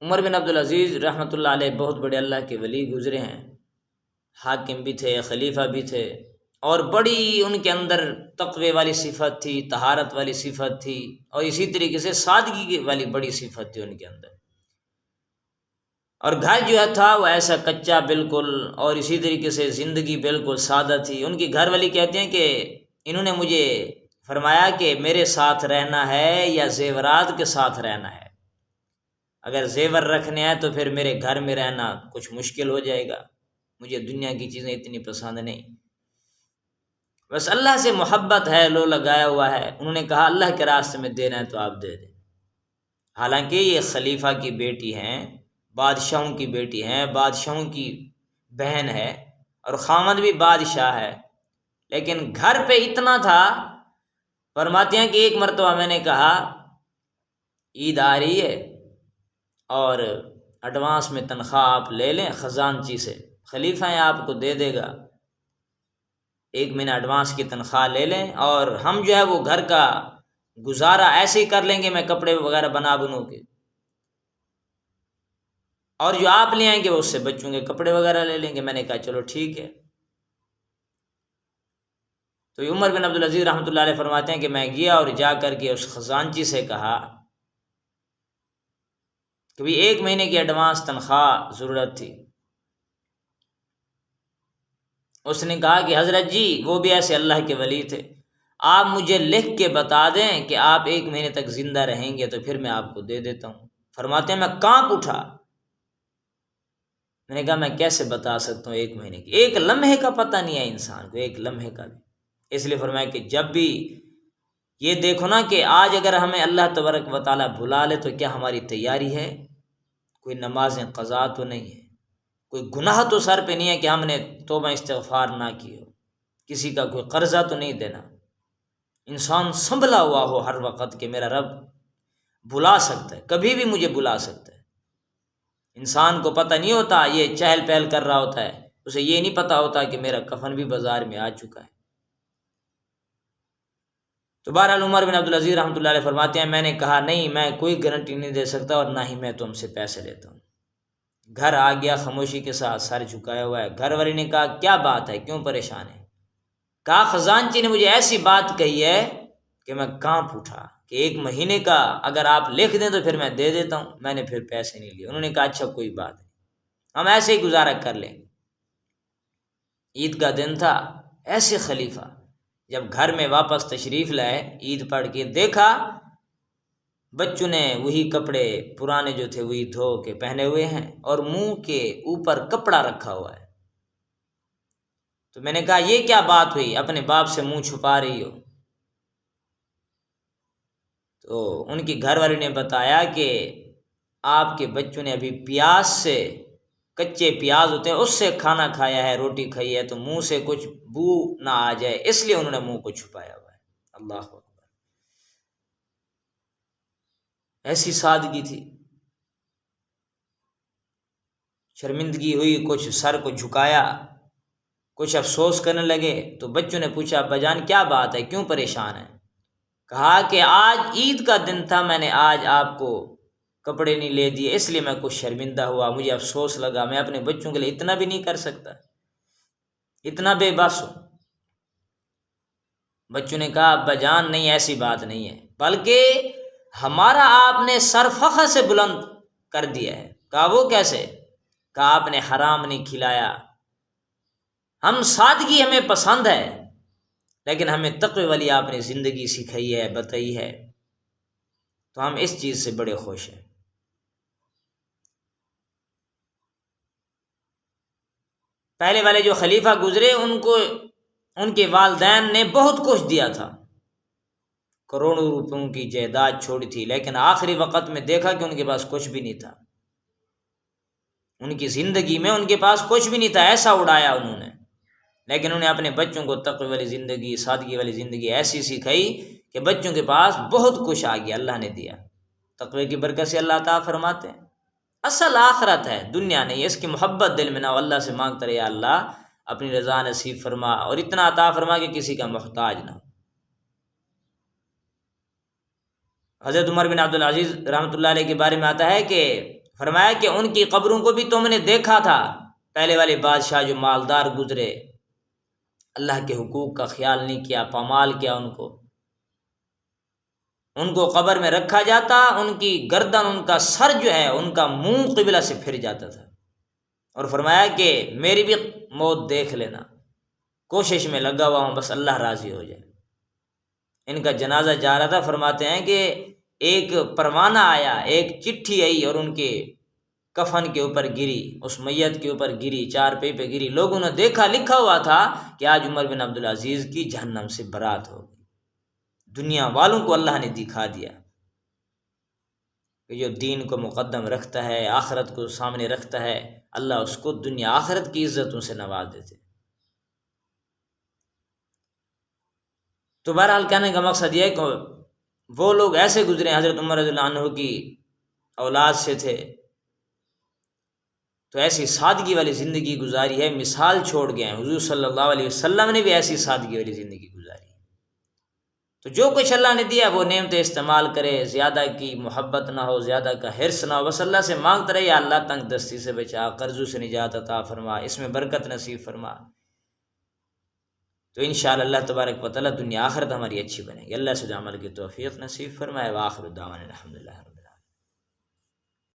عمر بن عبدالعزیز رحمۃ اللہ علیہ بہت بڑے اللہ کے ولی گزرے ہیں، حاکم بھی تھے، خلیفہ بھی تھے، اور بڑی ان کے اندر تقوی والی صفت تھی، طہارت والی صفت تھی، اور اسی طریقے سے سادگی والی بڑی صفت تھی ان کے اندر۔ اور گھر جو تھا وہ ایسا کچا بالکل، اور اسی طریقے سے زندگی بالکل سادہ تھی۔ ان کی گھر والی کہتے ہیں کہ انہوں نے مجھے فرمایا کہ میرے ساتھ رہنا ہے یا زیورات کے ساتھ رہنا ہے، اگر زیور رکھنے ہیں تو پھر میرے گھر میں رہنا کچھ مشکل ہو جائے گا، مجھے دنیا کی چیزیں اتنی پسند نہیں، بس اللہ سے محبت ہے، لو لگایا ہوا ہے۔ انہوں نے کہا اللہ کے راستے میں دینا ہے تو آپ دے دیں۔ حالانکہ یہ خلیفہ کی بیٹی ہیں، بادشاہوں کی بیٹی ہیں، بادشاہوں کی بہن ہے، اور خامد بھی بادشاہ ہے، لیکن گھر پہ اتنا تھا۔ فرماتے ہیں کہ ایک مرتبہ میں نے کہا عید آ رہی ہے اور ایڈوانس میں تنخواہ آپ لے لیں خزانچی سے، خلیفہ ہیں آپ کو دے دے گا، 1 مہینہ ایڈوانس کی تنخواہ لے لیں، اور ہم جو ہے وہ گھر کا گزارا ایسے ہی کر لیں گے، میں کپڑے وغیرہ بنوں کے، اور جو آپ لے آئیں گے اس سے بچوں کے کپڑے وغیرہ لے لیں گے۔ میں نے کہا چلو ٹھیک ہے۔ تو عمر بن عبدالعزیز رحمۃ اللہ علیہ فرماتے ہیں کہ میں گیا اور جا کر کے اس خزانچی سے کہا کہ 1 مہینے کی ایڈوانس تنخواہ ضرورت تھی۔ اس نے کہا کہ حضرت جی وہ بھی ایسے اللہ کے ولی تھے، آپ مجھے لکھ کے بتا دیں کہ آپ 1 مہینے تک زندہ رہیں گے تو پھر میں آپ کو دے دیتا ہوں۔ فرماتے ہیں میں کانپ اٹھا، میں نے کہا میں کیسے بتا سکتا ہوں 1 مہینے کی، 1 لمحے کا پتہ نہیں ہے انسان کو، 1 لمحے کا بھی۔ اس لیے فرمایا کہ جب بھی یہ دیکھو نا کہ آج اگر ہمیں اللہ تبارک و تعالیٰ بھلا لے تو کیا ہماری تیاری ہے؟ کوئی نمازیں قضا تو نہیں ہے، کوئی گناہ تو سر پہ نہیں ہے کہ ہم نے توبہ استغفار نہ کی ہو، کسی کا کوئی قرضہ تو نہیں دینا۔ انسان سنبھلا ہوا ہو ہر وقت کہ میرا رب بھلا سکتا ہے، کبھی بھی مجھے بھلا سکتا ہے۔ انسان کو پتہ نہیں ہوتا، یہ چہل پہل کر رہا ہوتا ہے، اسے یہ نہیں پتہ ہوتا کہ میرا کفن بھی بازار میں آ چکا ہے۔ تو بہرحال عمر بن عبدالعزیز رحمۃ اللہ علیہ فرماتے ہیں میں نے کہا نہیں، میں کوئی گارنٹی نہیں دے سکتا اور نہ ہی میں تم سے پیسے لیتا ہوں۔ گھر آ گیا خاموشی کے ساتھ، سر جھکایا ہوا ہے۔ گھر والی نے کہا کیا بات ہے، کیوں پریشان ہے؟ کہا خزانچی نے مجھے ایسی بات کہی ہے کہ میں کانپ اٹھا کہ 1 مہینے کا اگر آپ لکھ دیں تو پھر میں دے دیتا ہوں۔ میں نے پھر پیسے نہیں لیے۔ انہوں نے کہا اچھا کوئی بات نہیں، ہم ایسے ہی گزارا کر لیں گے۔ عید کا دن تھا، ایسے خلیفہ جب گھر میں واپس تشریف لائے، عید پڑھ کے دیکھا بچوں نے وہی کپڑے پرانے جو تھے وہی دھو کے پہنے ہوئے ہیں، اور منہ کے اوپر کپڑا رکھا ہوا ہے۔ تو میں نے کہا یہ کیا بات ہوئی، اپنے باپ سے منہ چھپا رہی ہو؟ تو ان کی گھر والی نے بتایا کہ آپ کے بچوں نے ابھی پیاز سے، کچے پیاز ہوتے ہیں اس سے کھانا کھایا ہے، روٹی کھائی ہے، تو منہ سے کچھ بو نہ آ جائے اس لیے انہوں نے منہ کو چھپایا ہوا ہے۔ اللہ اکبر، ایسی سادگی تھی۔ شرمندگی ہوئی، کچھ سر کو جھکایا، کچھ افسوس کرنے لگے۔ تو بچوں نے پوچھا ابا جان کیا بات ہے، کیوں پریشان ہے؟ کہا کہ آج عید کا دن تھا، میں نے آج آپ کو کپڑے نہیں لے دیے، اس لیے میں کچھ شرمندہ ہوا، مجھے افسوس لگا، میں اپنے بچوں کے لیے اتنا بھی نہیں کر سکتا، اتنا بے بس ہوں۔ بچوں نے کہا ابا جان نہیں، ایسی بات نہیں ہے، بلکہ ہمارا آپ نے سر فخر سے بلند کر دیا ہے۔ کہا وہ کیسے؟ کہا آپ نے حرام نہیں کھلایا۔ ہم سادگی ہمیں پسند ہے، لیکن ہمیں تقوی والی آپ نے زندگی سکھائی ہے، بتائی ہے، تو ہم اس چیز سے بڑے خوش ہیں۔ پہلے والے جو خلیفہ گزرے ان کے والدین نے بہت کچھ دیا تھا، کروڑوں روپوں کی جائیداد چھوڑی تھی، لیکن آخری وقت میں دیکھا کہ ان کے پاس کچھ بھی نہیں تھا۔ ان کی زندگی میں ان کے پاس کچھ بھی نہیں تھا، ایسا اڑایا انہوں نے، لیکن انہوں نے اپنے بچوں کو تقوی والی زندگی، سادگی والی زندگی ایسی سکھائی کہ بچوں کے پاس بہت کچھ آ گیا، اللہ نے دیا۔ تقوی کی برکت سے اللہ تعالیٰ فرماتے ہیں اصل آخرت ہے، دنیا نہیں ہے، اس کی محبت دل میں نہ ہو، اللہ سے مانگتا رہے یا اللہ اپنی رضا نصیب فرما، اور اتنا عطا فرما کہ کسی کا محتاج نہ ہو۔ حضرت عمر بن عبدالعزیز رحمۃ اللہ علیہ کے بارے میں آتا ہے کہ فرمایا کہ ان کی قبروں کو بھی تم نے دیکھا تھا، پہلے والے بادشاہ جو مالدار گزرے، اللہ کے حقوق کا خیال نہیں کیا، پامال کیا ان کو قبر میں رکھا جاتا، ان کی گردن، ان کا سر جو ہے، ان کا منہ قبلہ سے پھر جاتا تھا، اور فرمایا کہ میری بھی موت دیکھ لینا، کوشش میں لگا ہوا ہوں، بس اللہ راضی ہو جائے۔ ان کا جنازہ جا رہا تھا، فرماتے ہیں کہ ایک پروانہ آیا، ایک چٹھی آئی اور ان کے کفن کے اوپر گری، اس میت کے اوپر گری، چارپائی پہ گری، لوگوں نے دیکھا، لکھا ہوا تھا کہ آج عمر بن عبدالعزیز کی جہنم سے برات ہو گئی۔ دنیا والوں کو اللہ نے دکھا دیا کہ جو دین کو مقدم رکھتا ہے، آخرت کو سامنے رکھتا ہے، اللہ اس کو دنیا آخرت کی عزتوں سے نواز دیتے۔ تو بہرحال کہنے کا مقصد یہ ہے کہ وہ لوگ ایسے گزرے، حضرت عمر رضی اللہ عنہ کی اولاد سے تھے، تو ایسی سادگی والی زندگی گزاری ہے، مثال چھوڑ گئے ہیں۔ حضور صلی اللہ علیہ وسلم نے بھی ایسی سادگی والی زندگی گزاری ہے۔ تو جو کچھ اللہ نے دیا وہ نعمتیں استعمال کرے، زیادہ کی محبت نہ ہو، زیادہ کا حرص نہ ہو، بس اللہ سے مانگتا رہے، یا اللہ تنگ دستی سے بچا، قرضوں سے نجات عطا فرما، اس میں برکت نصیب فرما، تو انشاءاللہ اللہ تبارک و تعالیٰ دنیا آخرت ہماری اچھی بنے گی۔ اللہ سے عمل کی توفیق نصیب فرمائے۔ وآخر دعوانا الحمدللہ۔